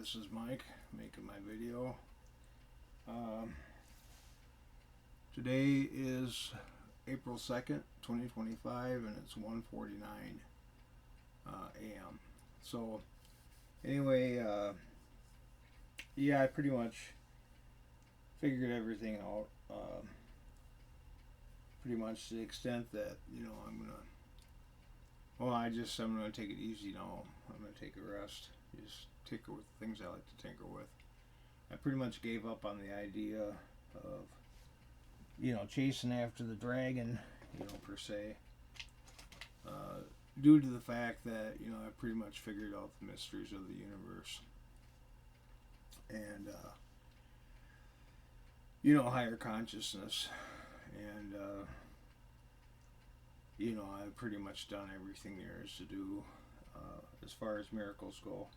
this is Mike making my video. Um, Today is April 2nd, 2025, and it's 1:49 a.m. So, anyway, yeah, I pretty much figured everything out. Pretty much to the extent that, I'm gonna take it easy now. I'm gonna take a rest. Just tinker with things I like to tinker with. I pretty much gave up on the idea of chasing after the dragon, per se, uh, due to the fact that I pretty much figured out the mysteries of the universe and higher consciousness, and I've pretty much done everything there is to do as far as miracles go.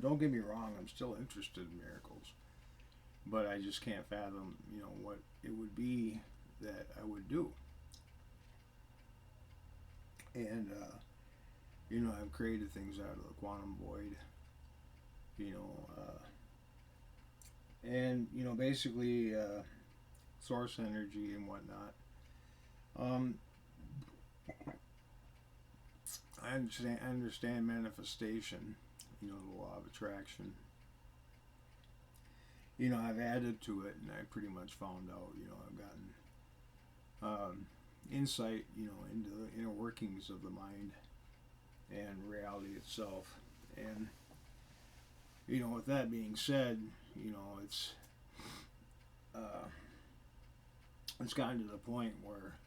Don't get me wrong, I'm still interested in miracles, but I just can't fathom, what it would be that I would do. And I've created things out of the quantum void, you know, basically source energy and whatnot. Um, I understand manifestation, the law of attraction. I've added to it, and I pretty much found out, I've gotten insight, into the inner workings of the mind and reality itself. And, with that being said, uh, it's gotten to the point where,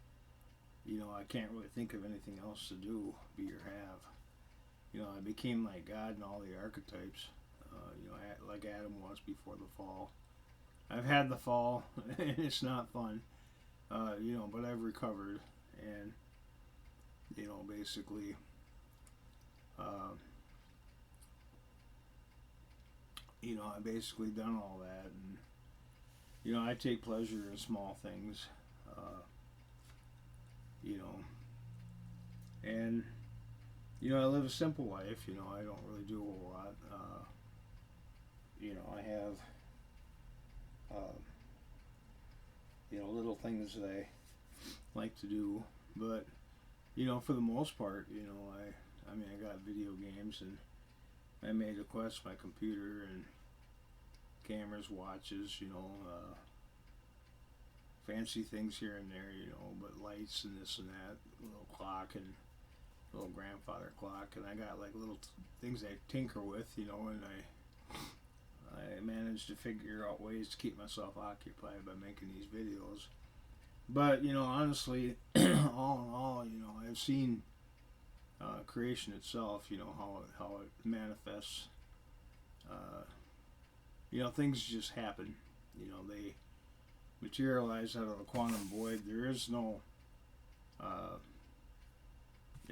I can't really think of anything else to do, be or have. I became like God in all the archetypes, like Adam was before the fall. I've had the fall, and it's not fun, but I've recovered, and, basically, uh, I've basically done all that, and, I take pleasure in small things, you know, and, I live a simple life, I don't really do a whole lot, I have, uh, little things that I like to do, but, for the most part, I got video games, and I made a Quest, my computer, and cameras, watches, fancy things here and there, but lights and this and that, a little clock and a little grandfather clock, and I got like little things I tinker with, and I managed to figure out ways to keep myself occupied by making these videos. But honestly, all in all, I've seen creation itself, how it manifests. Uh, things just happen. They materialize out of the quantum void. There is no,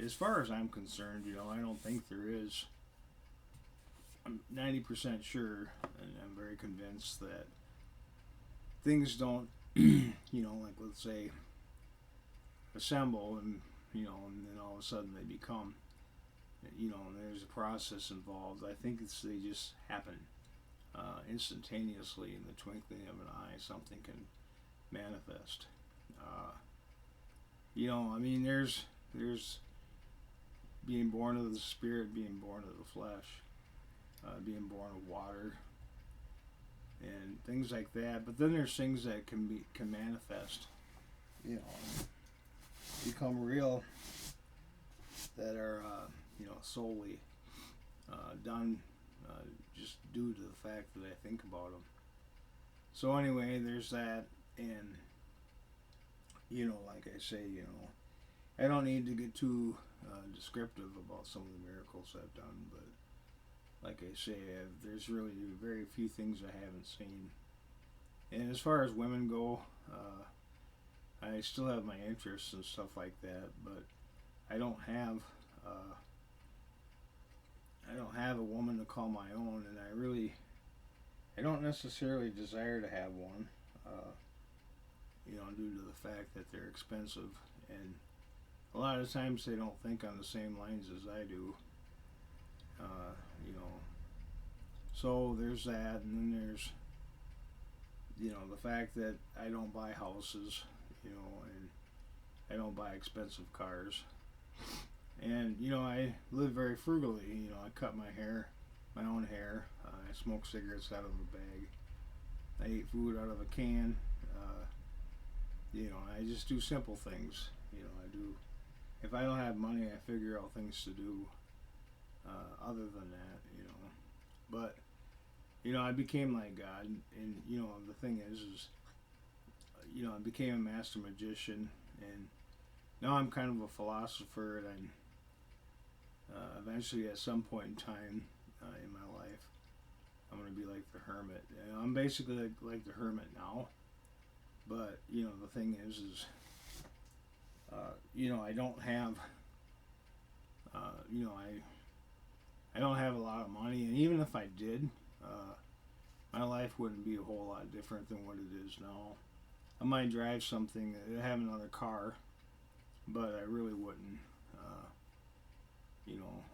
as far as I'm concerned, I don't think there is. I'm 90% sure, and I'm very convinced that things don't, like let's say, assemble and then all of a sudden they become, and there's a process involved. I think they just happen instantaneously in the twinkling of an eye. Something can manifest. There's being born of the spirit, being born of the flesh, being born of water, and things like that. But then there's things that can manifest, become real, that are solely done just due to the fact that I think about them. So anyway, there's that, and like I say, I don't need to get too descriptive about some of the miracles I've done, but like I say, there's really very few things I haven't seen. And as far as women go, I still have my interests and stuff like that, but I don't have uh, a woman to call my own, and I don't necessarily desire to have one, due to the fact that they're expensive, and a lot of times they don't think on the same lines as I do. You know, so there's that, and then there's the fact that I don't buy houses, and I don't buy expensive cars, and I live very frugally. I cut my own hair. I smoke cigarettes out of a bag. I eat food out of a can. Uh, I just do simple things. I do. If I don't have money, I figure out things to do. Other than that, but I became like God, and the thing is, I became a master magician, and now I'm kind of a philosopher, and eventually, at some point in time in my life, I'm going to be like the hermit. And I'm basically like the hermit now, but the thing is, I don't have, I don't have a lot of money, and even if I did, my life wouldn't be a whole lot different than what it is now. I might drive something, have another car, but I really wouldn't,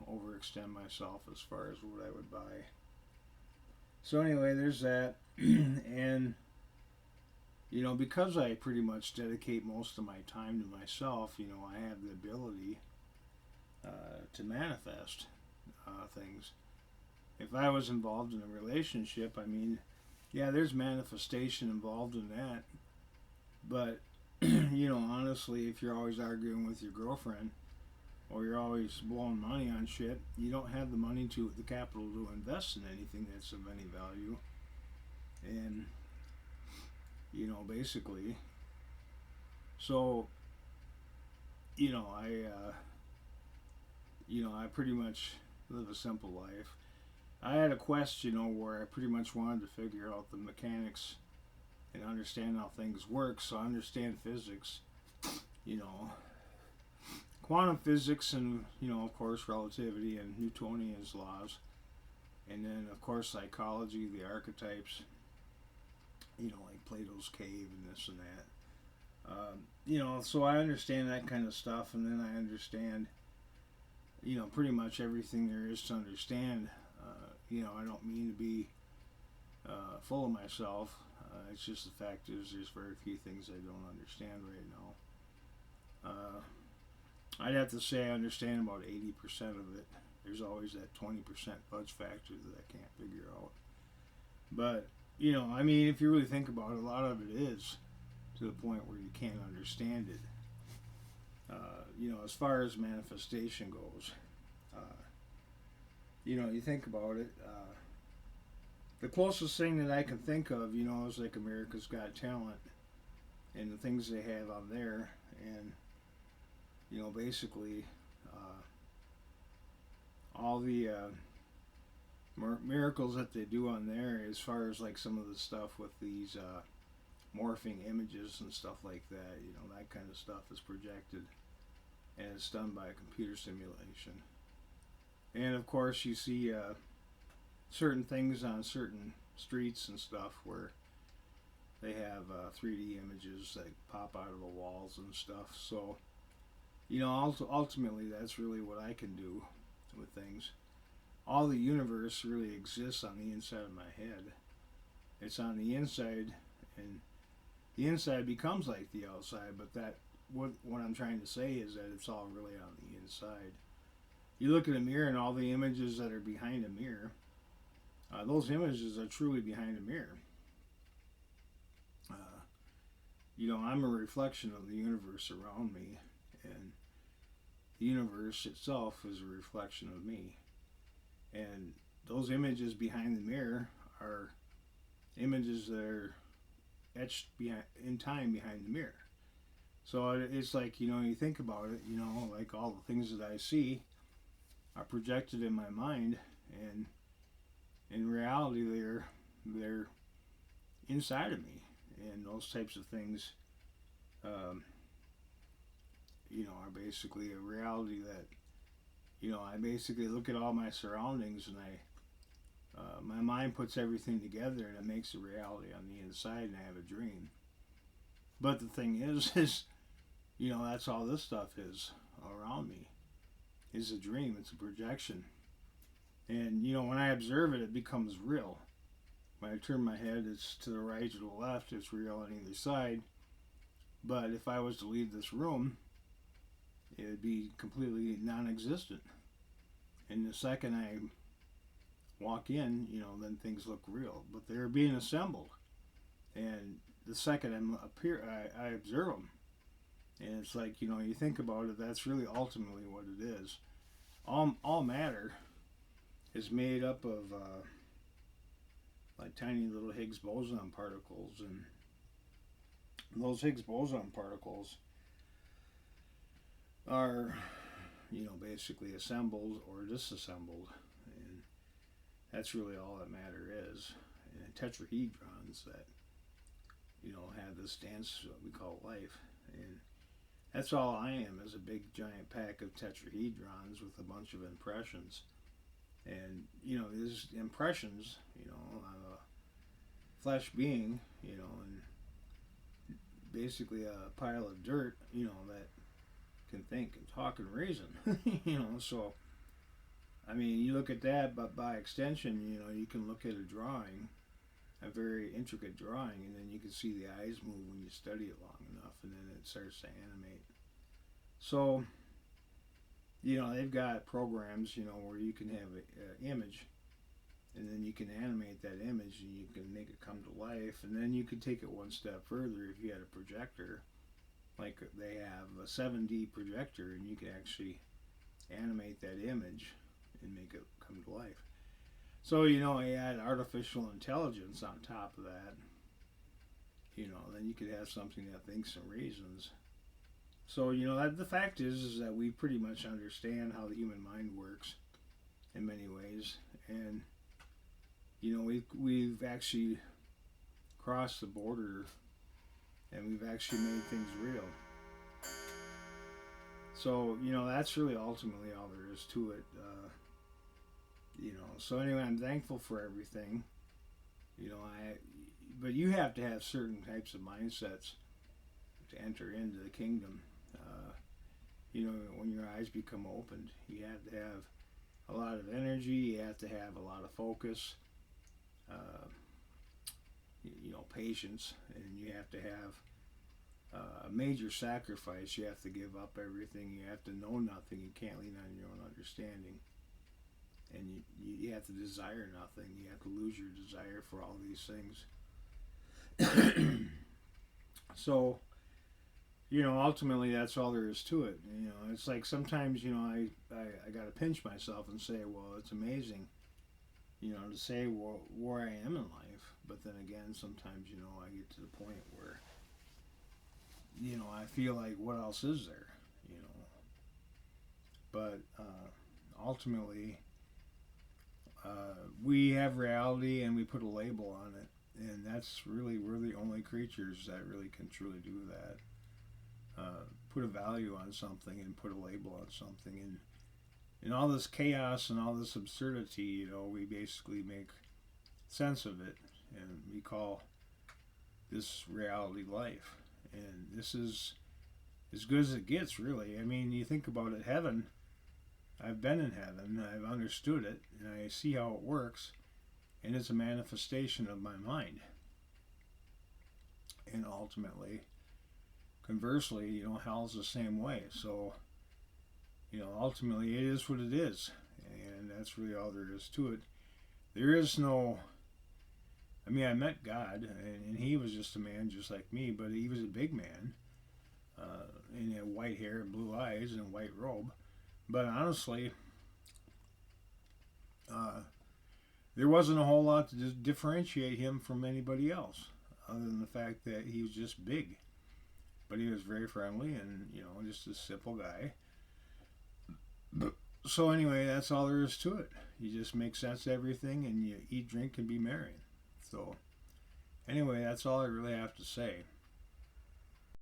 overextend myself as far as what I would buy. So anyway, there's that, and because I pretty much dedicate most of my time to myself, I have the ability to manifest things. If I was involved in a relationship, I mean, yeah, there's manifestation involved in that. But, honestly, if you're always arguing with your girlfriend or you're always blowing money on shit, you don't have the capital to invest in anything that's of any value. And, basically, so, I pretty much live a simple life. I had a quest, where I pretty much wanted to figure out the mechanics and understand how things work. So I understand physics, you know, quantum physics, and of course, relativity and Newtonian's laws, and then of course psychology, the archetypes, like Plato's cave and this and that. So I understand that kind of stuff, and then I understand, pretty much everything there is to understand. I don't mean to be full of myself. It's just the fact is there's very few things I don't understand right now. I'd have to say I understand about 80% of it. There's always that 20% fudge factor that I can't figure out. But, I mean, if you really think about it, a lot of it is to the point where you can't understand it. As far as manifestation goes, you think about it, the closest thing that I can think of, is like America's Got Talent and the things they have on there, and basically all the miracles that they do on there, as far as like some of the stuff with these morphing images and stuff like that, that kind of stuff is projected and it's done by a computer simulation. And of course, you see certain things on certain streets and stuff where they have 3D images that pop out of the walls and stuff. So, ultimately, that's really what I can do with things. All the universe really exists on the inside of my head. It's on the inside, and the inside becomes like the outside. But what I'm trying to say is that it's all really on the inside. You look at a mirror, and all the images that are behind a mirror, those images are truly behind a mirror. I'm a reflection of the universe around me, and the universe itself is a reflection of me. And those images behind the mirror are images that are etched in time behind the mirror. So it's like, you think about it, like all the things that I see are projected in my mind, and in reality they're inside of me, and those types of things are basically a reality that I basically look at all my surroundings, and my mind puts everything together, and it makes a reality on the inside, and I have a dream. But the thing is that's all this stuff is around me, is a dream. It's a projection. And when I observe it, it becomes real. When I turn my head, it's to the right or the left. It's real on either side. But if I was to leave this room, it would be completely non-existent. And the second I walk in, then things look real. But they're being assembled, and the second I'm up here, I observe them, and it's like you think about it. That's really ultimately what it is. All matter is made up of like tiny little Higgs boson particles, and those Higgs boson particles are basically assembled or disassembled, and that's really all that matter is. And tetrahedrons that have this dance what we call life, and that's all I am, is a big giant pack of tetrahedrons with a bunch of impressions. And these impressions, I'm a flesh being, and basically a pile of dirt, that can think and talk and reason. So I mean, you look at that, but by extension, you can look at a drawing, a very intricate drawing, and then you can see the eyes move when you study it long enough, and then it starts to animate. So they've got programs, where you can have an image, and then you can animate that image, and you can make it come to life, and then you can take it one step further if you had a projector. Like they have a 7D projector, and you can actually animate that image and make it come to life. So you add artificial intelligence on top of that, then you could have something that thinks and reasons. So the fact is that we pretty much understand how the human mind works in many ways, and we've actually crossed the border, and we've actually made things real. So that's really ultimately all there is to it. So anyway, I'm thankful for everything. But you have to have certain types of mindsets to enter into the kingdom. When your eyes become opened, you have to have a lot of energy. You have to have a lot of focus. Patience, and you have to have a major sacrifice. You have to give up everything. You have to know nothing. You can't lean on your own understanding. And you have to desire nothing. You have to lose your desire for all these things. So, ultimately that's all there is to it. It's like sometimes, I got to pinch myself and say, well, it's amazing, to say where I am in life. But then again, sometimes, I get to the point where, I feel like, what else is there, But ultimately, we have reality, and we put a label on it. And that's really, we're the only creatures that really can truly do that. Put a value on something and put a label on something. And in all this chaos and all this absurdity, we basically make sense of it. And we call this reality life. And this is as good as it gets, really. I mean, you think about it, heaven. I've been in heaven. I've understood it. And I see how it works. And it's a manifestation of my mind. And ultimately, conversely, hell's the same way. So, ultimately, it is what it is. And that's really all there is to it. There is no... I mean, I met God, and he was just a man just like me, but he was a big man. And he had white hair and blue eyes and a white robe. But honestly, there wasn't a whole lot to differentiate him from anybody else, other than the fact that he was just big. But he was very friendly and, just a simple guy. So anyway, that's all there is to it. You just make sense of everything, and you eat, drink, and be merry. So anyway, that's all I really have to say.